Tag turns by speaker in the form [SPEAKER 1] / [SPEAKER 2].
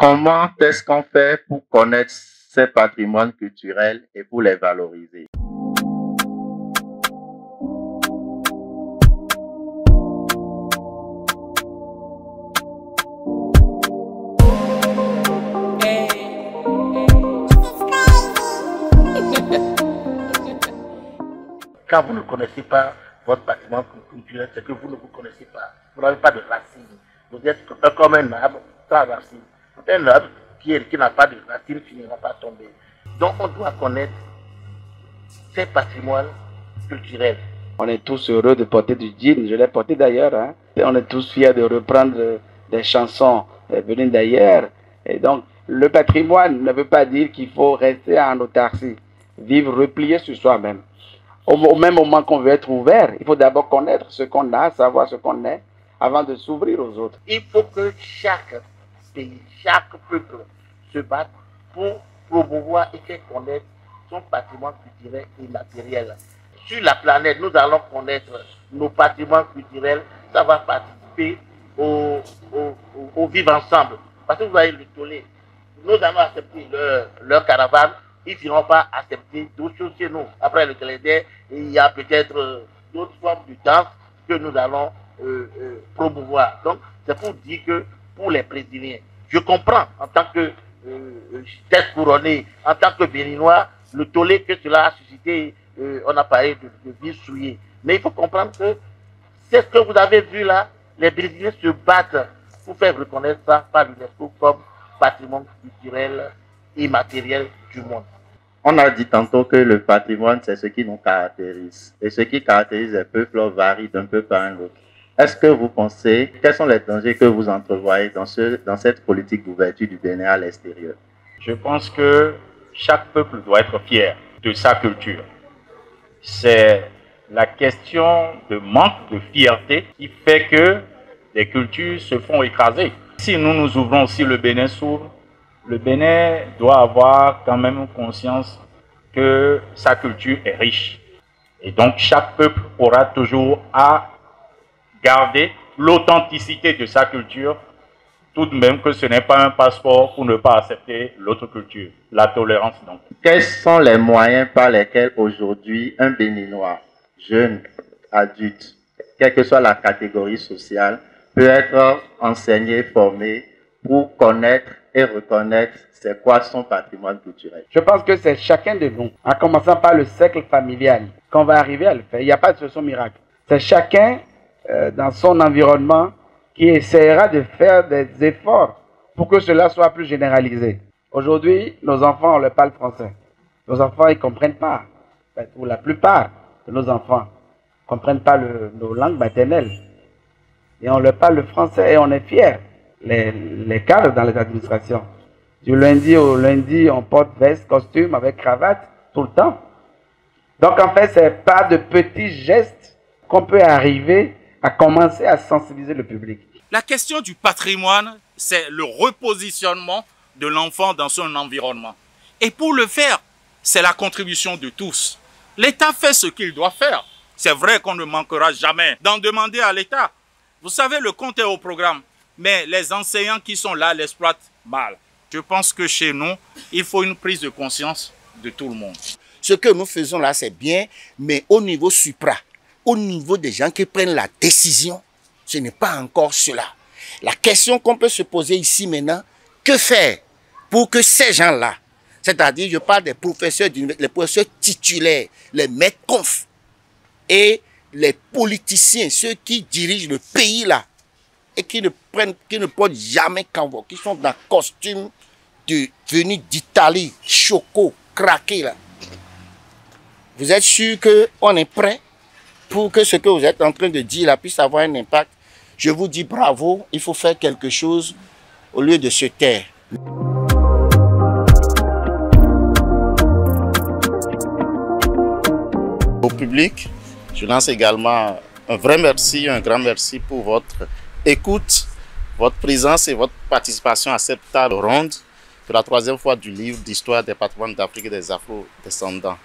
[SPEAKER 1] Comment est-ce qu'on fait pour connaître ces patrimoines culturels et pour les valoriser?
[SPEAKER 2] Quand vous ne connaissez pas votre patrimoine culturel, c'est que vous ne vous connaissez pas. Vous n'avez pas de racines. Vous êtes comme un arbre sans racines. Un arbre qui n'a pas de racines finira par tomber. Donc on doit connaître ces patrimoines culturels.
[SPEAKER 3] On est tous heureux de porter du jean, je l'ai porté d'ailleurs. Hein. Et on est tous fiers de reprendre des chansons venues d'ailleurs. Et donc, le patrimoine ne veut pas dire qu'il faut rester en autarcie, vivre replié sur soi-même. Au même moment qu'on veut être ouvert, il faut d'abord connaître ce qu'on a, savoir ce qu'on est, avant de s'ouvrir aux autres.
[SPEAKER 2] Il faut que chaque pays, chaque peuple se batte pour promouvoir et faire connaître son patrimoine culturel et matériel. Sur la planète, nous allons connaître nos patrimoines culturels, ça va participer au vivre ensemble. Parce que vous voyez le tollé, nous allons accepter leur caravane, ils ne finiront pas accepter d'autres choses chez nous. Après le calendrier, il y a peut-être d'autres formes de danse que nous allons promouvoir. Donc, c'est pour dire que pour les Brésiliens, je comprends en tant que tête couronnée, en tant que Béninois, le tollé que cela a suscité, on a parlé de vie souillée. Mais il faut comprendre que c'est ce que vous avez vu là, les Brésiliens se battent pour faire reconnaître ça par l'UNESCO comme patrimoine culturel et matériel du monde.
[SPEAKER 1] On a dit tantôt que le patrimoine, c'est ce qui nous caractérise. Et ce qui caractérise les peuples varie d'un peuple à un autre. Est-ce que vous pensez, quels sont les dangers que vous entrevoyez dans cette politique d'ouverture du Bénin à l'extérieur?
[SPEAKER 4] Je pense que chaque peuple doit être fier de sa culture. C'est la question de manque de fierté qui fait que les cultures se font écraser. Si nous nous ouvrons, si le Bénin s'ouvre, le Bénin doit avoir quand même conscience que sa culture est riche. Et donc chaque peuple aura toujours à garder l'authenticité de sa culture, tout de même que ce n'est pas un passeport pour ne pas accepter l'autre culture, la tolérance donc.
[SPEAKER 1] Quels sont les moyens par lesquels aujourd'hui un Béninois, jeune, adulte, quelle que soit la catégorie sociale, peut être enseigné, formé pour connaître et reconnaître c'est quoi son patrimoine culturel?
[SPEAKER 3] Je pense que c'est chacun de nous, en commençant par le cercle familial, qu'on va arriver à le faire. Il n'y a pas de solution miracle. C'est chacun dans son environnement qui essaiera de faire des efforts pour que cela soit plus généralisé. Aujourd'hui, nos enfants, on leur parle français. Nos enfants, ils ne comprennent pas. Ou la plupart de nos enfants ne comprennent pas nos langues maternelles. Et on leur parle le français et on est fiers. Les cadres dans les administrations. Du lundi au lundi, on porte veste, costume avec cravate tout le temps. Donc en fait, c'est pas de petits gestes qu'on peut arriver à commencer à sensibiliser le public.
[SPEAKER 5] La question du patrimoine, c'est le repositionnement de l'enfant dans son environnement. Et pour le faire, c'est la contribution de tous. L'État fait ce qu'il doit faire. C'est vrai qu'on ne manquera jamais d'en demander à l'État. Vous savez, le compte est au programme. Mais les enseignants qui sont là l'exploitent mal. Je pense que chez nous, il faut une prise de conscience de tout le monde.
[SPEAKER 6] Ce que nous faisons là, c'est bien, mais au niveau supra, au niveau des gens qui prennent la décision, ce n'est pas encore cela. La question qu'on peut se poser ici maintenant, que faire pour que ces gens-là, c'est-à-dire je parle des professeurs, les professeurs titulaires, les maîtres confs et les politiciens, ceux qui dirigent le pays là, et qui ne portent jamais Kanvo, qui sont dans costume venus d'Italie, choco, craqué là. Vous êtes sûr qu'on est prêt pour que ce que vous êtes en train de dire là puisse avoir un impact? Je vous dis bravo, il faut faire quelque chose au lieu de se taire. Au public, je lance également un vrai merci, un grand merci pour votre écoute, votre présence et votre participation à cette table ronde pour la 3e fois du livre d'histoire des patrimoines d'Afrique et des Afro-descendants.